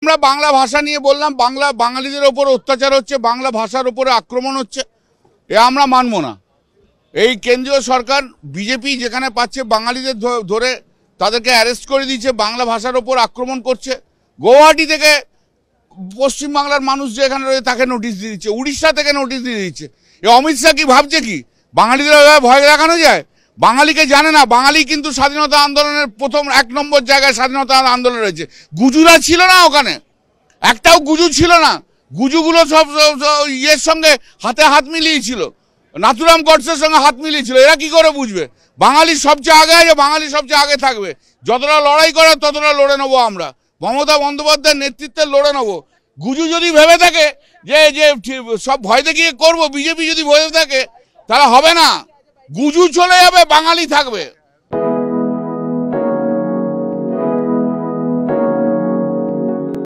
আমরা বাংলা ভাষা নিয়ে বললাম, বাঙালিদের ওপর অত্যাচার হচ্ছে, বাংলা ভাষার ওপরে আক্রমণ হচ্ছে, এ আমরা মানব না। এই কেন্দ্রীয় সরকার বিজেপি যেখানে পাচ্ছে বাঙালিদের ধরে তাদেরকে অ্যারেস্ট করে দিচ্ছে, বাংলা ভাষার ওপর আক্রমণ করছে। গুয়াহাটি থেকে পশ্চিমবাংলার মানুষ যে এখানে রয়েছে তাকে নোটিশ দিয়ে দিচ্ছে, উড়িষ্যা থেকে নোটিশ দিয়ে দিচ্ছে। এ অমিত শাহ কি ভাবছে কি বাঙালিদের ভয় দেখানো যায়? বাঙালিকে জানে না। বাঙালি কিন্তু স্বাধীনতা আন্দোলনের প্রথম 1 নম্বর জায়গায় স্বাধীনতা আন্দোলন রয়েছে। গুজুরা ছিল না ওখানে, একটাও গুজু ছিল না। গুজুগুলো সব ইয়ের সঙ্গে হাতে হাত মিলিয়েছিল, নাথুরাম গডসের সঙ্গে হাত মিলিয়েছিল। এরা কি করে বুঝবে বাঙালি সবচেয়ে আগে আছে, বাঙালি সবচেয়ে আগে থাকবে। যতটা লড়াই করার ততটা লড়ে নেবো আমরা, মমতা বন্দ্যোপাধ্যায়ের নেতৃত্বে লড়ে নেবো। গুজু যদি ভেবে থাকে যে সব ভয় দেখিয়ে করবো, বিজেপি যদি ভেবে থাকে তাহলে হবে না। গুজু চলে যাবে, বাঙালি থাকবে।